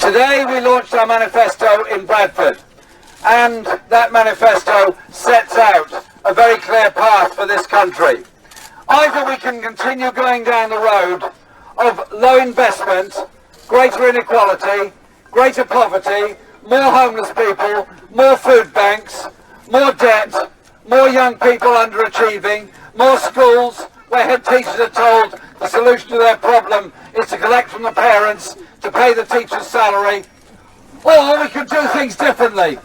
Today we launched our manifesto in Bradford, and that manifesto sets out a very clear path for this country. Either we can continue going down the road of low investment, greater inequality, greater poverty, more homeless people, more food banks, more debt, more young people underachieving, more schools where head teachers are told the solution to their problem is to collect from the parents to pay the teacher's salary. Or we could do things differently.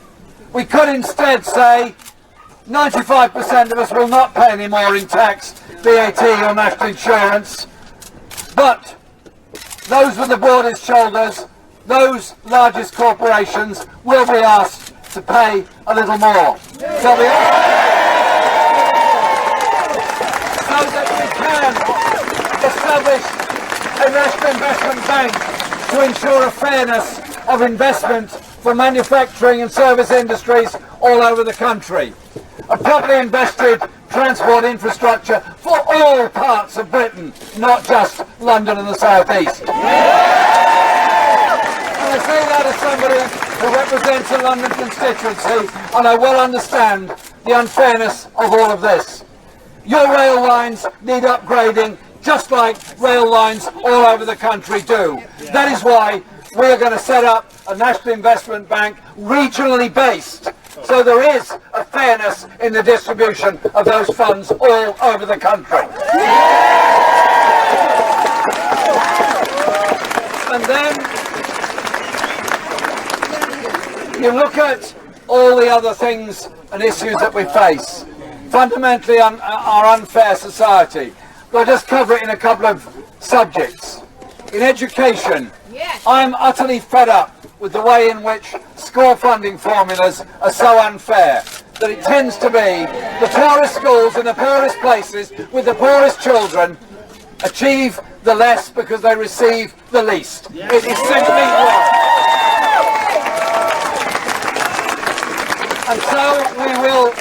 We could instead say 95% of us will not pay any more in tax, VAT or national insurance, but those with the broadest shoulders, those largest corporations, will be asked to pay a little more. So that we can establish a national investment bank to ensure a fairness of investment for manufacturing and service industries all over the country. A properly invested transport infrastructure for all parts of Britain, not just London and the South East. And I say that as somebody who represents a London constituency, and I well understand the unfairness of all of this. Your rail lines need upgrading, just like rail lines all over the country do. That is why we are going to set up a national investment bank regionally based, so there is a fairness in the distribution of those funds all over the country. And then you look at all the other things and issues that we face. Fundamentally our unfair society. I'll just cover it in a couple of subjects. In education, I'm utterly fed up with the way in which school funding formulas are so unfair that it tends to be the poorest schools in the poorest places with the poorest children achieve the less because they receive the least. It is simply wrong. And so we will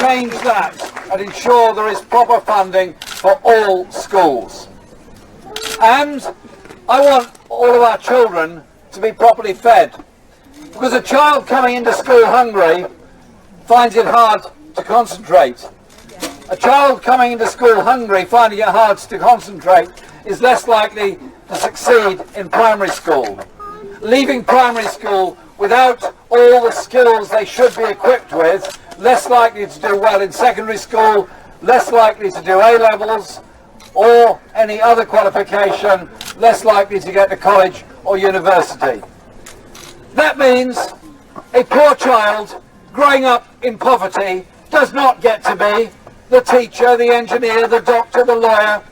change that and ensure there is proper funding for all schools. And I want all of our children to be properly fed, because a child coming into school hungry finds it hard to concentrate. A child coming into school hungry, finding it hard to concentrate, is less likely to succeed in primary school. Leaving primary school without all the skills they should be equipped with, less likely to do well in secondary school, less likely to do A-levels or any other qualification, less likely to get to college or university. That means a poor child growing up in poverty does not get to be the teacher, the engineer, the doctor, the lawyer,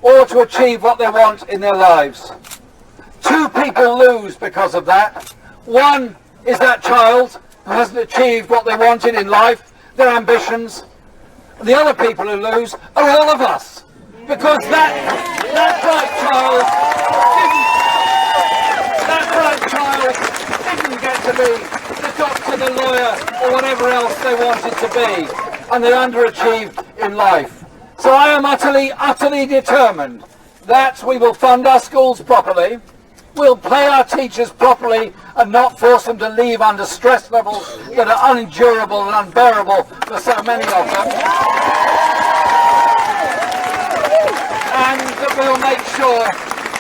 or to achieve what they want in their lives. Two people lose because of that. One is that child who hasn't achieved what they wanted in life, their ambitions. The other people who lose are all of us, because that bright child didn't get to be the doctor, the lawyer, or whatever else they wanted to be, and they underachieved in life. So I am utterly determined that we will fund our schools properly, we'll pay our teachers properly and not force them to leave under stress levels that are unendurable and unbearable for so many of them. And that we'll make sure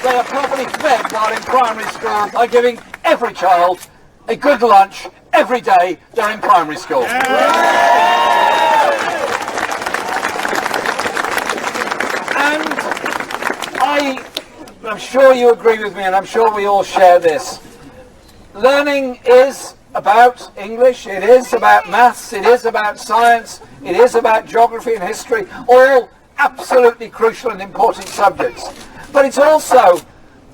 they are properly fed while in primary school by giving every child a good lunch every day during primary school. And I'm sure you agree with me, and I'm sure we all share this. Learning is about English, it is about maths, it is about science, it is about geography and history, all absolutely crucial and important subjects. But it's also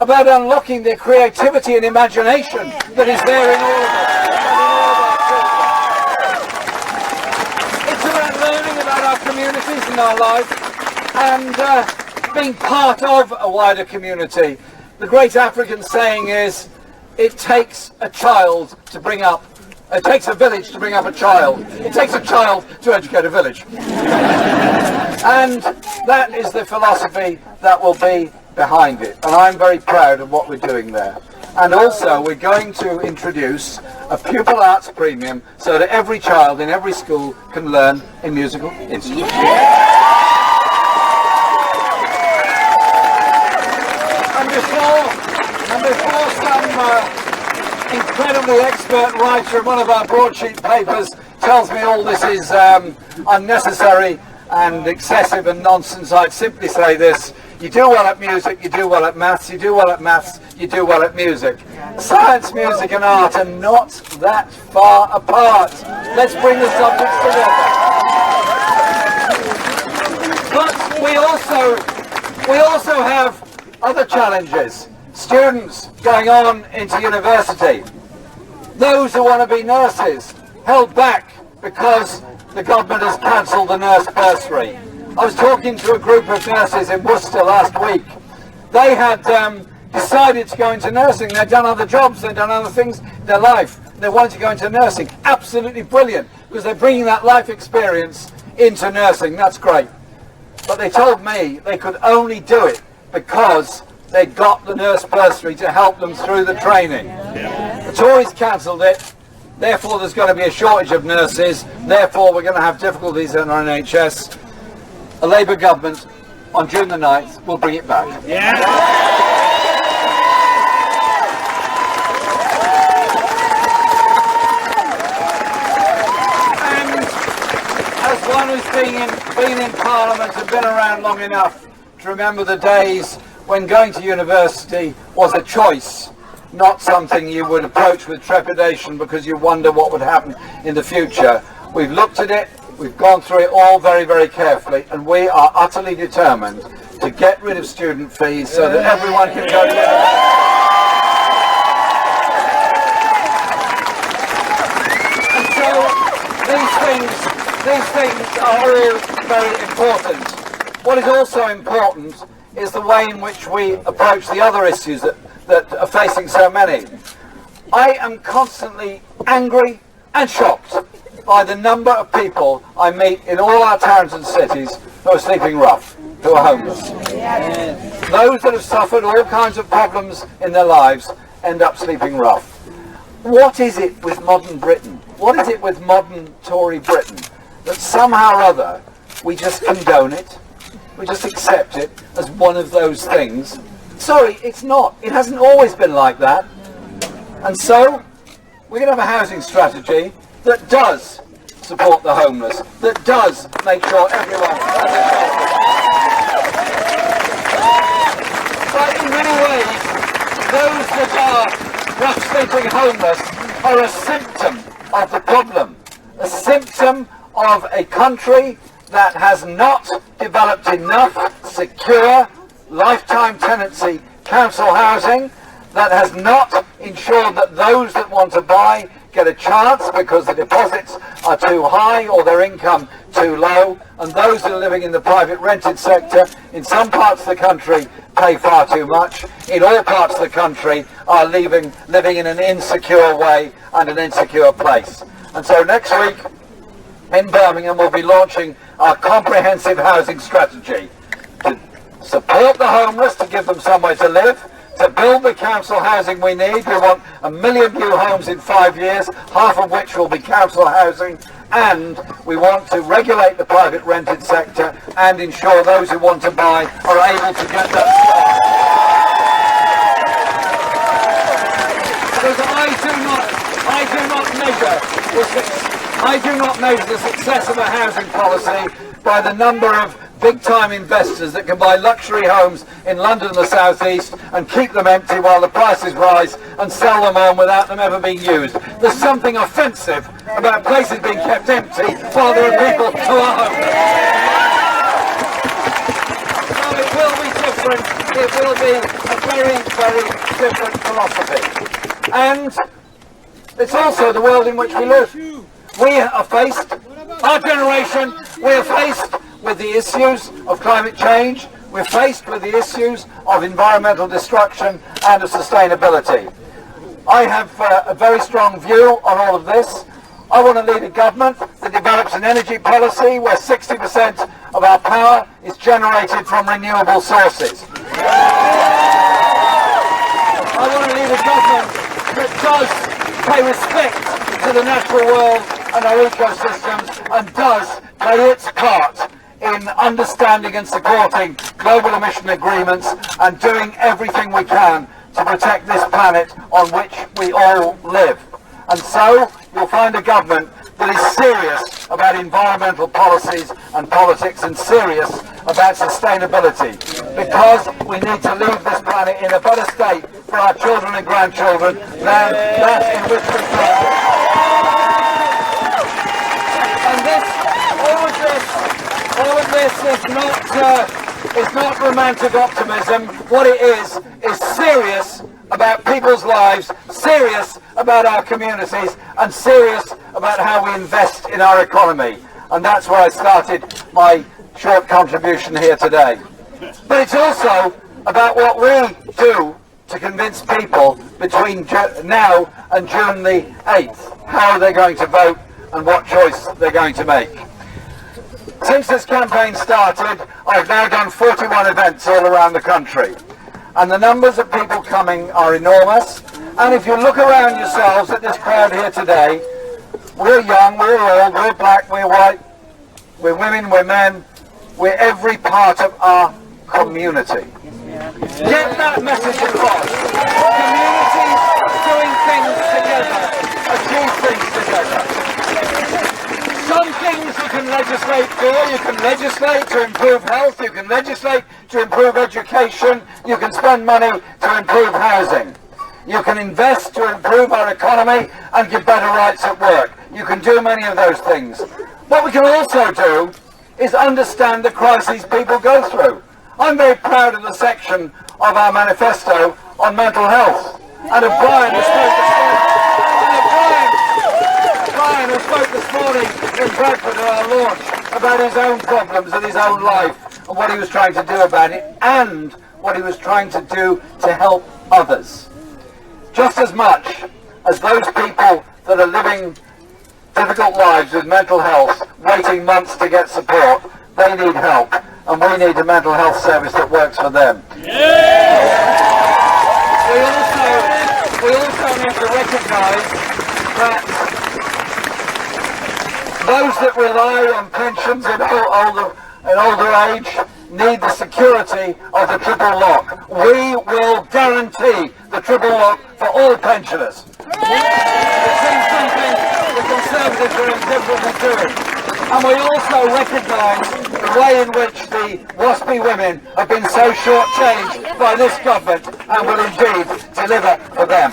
about unlocking the creativity and imagination that is there in all of us. It's about learning about our communities and our lives, and being part of a wider community. The great African saying is, it takes a child to bring up, it takes a village to bring up a child. It takes a child to educate a village. And that is the philosophy that will be behind it. And I'm very proud of what we're doing there. And also we're going to introduce a pupil arts premium so that every child in every school can learn a musical instrument. And before some incredibly expert writer in one of our broadsheet papers tells me all this is unnecessary and excessive and nonsense, I'd simply say this: you do well at music, you do well at maths, you do well at maths, you do well at music. Science, music and art are not that far apart. Let's bring the subjects together. But we also have other challenges. Students going on into university, those who want to be nurses, held back because the government has cancelled the nurse bursary. I was talking to a group of nurses in Worcester last week. They had decided to go into nursing. They'd done other jobs, they'd done other things in their life. They wanted to go into nursing. Absolutely brilliant, because they're bringing that life experience into nursing. That's great. But they told me they could only do it because they got the nurse bursary to help them through the training. The Tories cancelled it. Therefore, there's going to be a shortage of nurses. Therefore, we're going to have difficulties in our NHS. A Labour government on June the 9th will bring it back. And as one who's been in Parliament and been around long enough to remember the days when going to university was a choice, not something you would approach with trepidation because you wonder what would happen in the future. We've looked at it, we've gone through it all very, very carefully, and we are utterly determined to get rid of student fees so that everyone can go to university. And so these things are all very important. What is also important is the way in which we approach the other issues that are facing so many. I am constantly angry and shocked by the number of people I meet in all our towns and cities who are sleeping rough, who are homeless. Those that have suffered all kinds of problems in their lives end up sleeping rough. What is it with modern Britain? What is it with modern Tory Britain that somehow or other we just condone it? We just accept it as one of those things. Sorry, it's not. It hasn't always been like that. And so, we're going to have a housing strategy that does support the homeless, that does make sure everyone has a shelter. But in many ways, those that are rough sleeping homeless are a symptom of the problem. A symptom of a country that has not developed enough secure lifetime tenancy council housing, that has not ensured that those that want to buy get a chance because the deposits are too high or their income too low, and those that are living in the private rented sector in some parts of the country pay far too much, in all parts of the country are living in an insecure way and an insecure place. And so next week in Birmingham we'll be launching our comprehensive housing strategy to support the homeless, to give them somewhere to live, to build the council housing we need. We want 1 million new homes in 5 years, half of which will be council housing, and we want to regulate the private rented sector and ensure those who want to buy are able to get that start. Because I do not measure the success of a housing policy by the number of big-time investors that can buy luxury homes in London and the South East and keep them empty while the prices rise and sell them on without them ever being used. There's something offensive about places being kept empty while there are people who are homeless. So it will be different. It will be a very, very different philosophy. And it's also the world in which we live. We are faced, our generation, we are faced with the issues of climate change, we're faced with the issues of environmental destruction and of sustainability. I have a very strong view on all of this. I want to lead a government that develops an energy policy where 60% of our power is generated from renewable sources. I want to lead a government pay respect to the natural world and our ecosystems, and does play its part in understanding and supporting global emission agreements and doing everything we can to protect this planet on which we all live. And so you'll find a government that is serious about environmental policies and politics and serious about sustainability, because we need to leave this planet in a better state for our children and grandchildren than that in which we found it. And all of this is not romantic optimism. What it is serious about people's lives, serious about our communities, and serious about how we invest in our economy. And that's where I started my short contribution here today. But it's also about what we do to convince people between now and June the 8th, how they're going to vote and what choice they're going to make. Since this campaign started, I've now done 41 events all around the country. And the numbers of people coming are enormous. And if you look around yourselves at this crowd here today, we're young, we're old, we're black, we're white, we're women, we're men, we're every part of our community. Get that message across. Communities doing things together, achieve things together. Some things you can legislate for. You can legislate to improve health, you can legislate to improve education, you can spend money to improve housing. You can invest to improve our economy and give better rights at work. You can do many of those things. What we can also do is understand the crises people go through. I'm very proud of the section of our manifesto on mental health, and of Brian who spoke this morning in Bradford at our launch about his own problems and his own life and what he was trying to do about it and what he was trying to do to help others. Just as much as those people that are living difficult lives with mental health, waiting months to get support, they need help, and we need a mental health service that works for them. We also need to recognise that those that rely on pensions in older age need the security of the triple lock. We will guarantee the triple lock for all pensioners. It seems something the Conservatives are indifferent to doing. And we also recognise the way in which the WASPy women have been so short-changed by this government and will indeed deliver for them.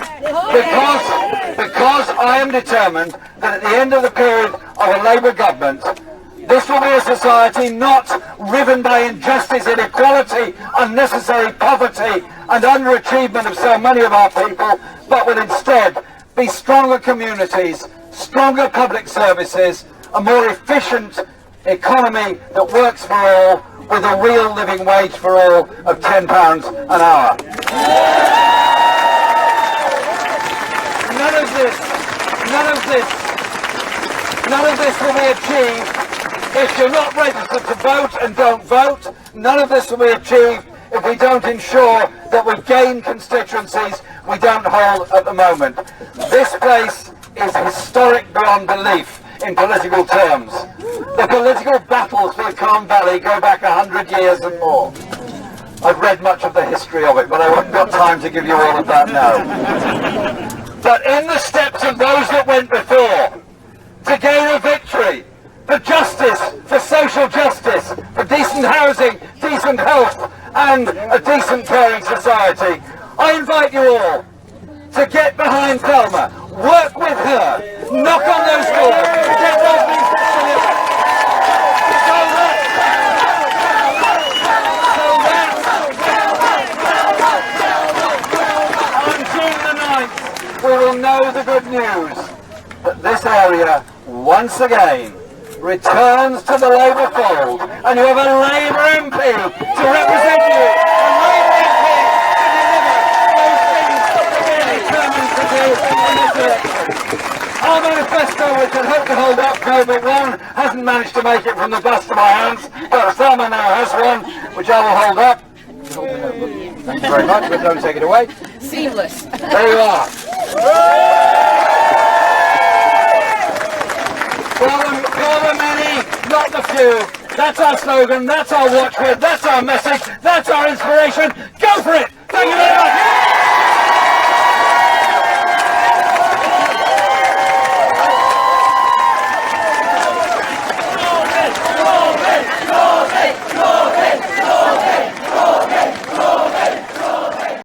Because I am determined that at the end of the period of a Labour government, this will be a society not riven by injustice, inequality, unnecessary poverty and underachievement of so many of our people, but will instead be stronger communities, stronger public services, a more efficient economy that works for all, with a real living wage for all of £10 an hour. None of this will be achieved if you're not registered to vote and don't vote. None of this will be achieved if we don't ensure that we gain constituencies we don't hold at the moment. This place is historic beyond belief in political terms. The political battles for the Colne Valley go back 100 years and more. I've read much of the history of it, but I haven't got time to give you all of that now. But in the steps of those that went before, to gain a victory, for justice, for social justice, for decent housing, decent health, and a decent caring society, I invite you all to get behind Thelma, work with her, knock on those doors, get those things delivered. On June the 9th, we will know the good news that this area, once again, returns to the Labour fold, and you have a Labour MP to represent you, a Labour MP to deliver those things that we're determined to do in this election. Our manifesto, which I hope to hold up, but one hasn't managed to make it from the bust of my hands, but Thelma now has one, which I will hold up. Thank you very much, but don't take it away. Seamless. There you are. do. That's our slogan, that's our watchword, that's our message, that's our inspiration. Go for it! Thank you very much!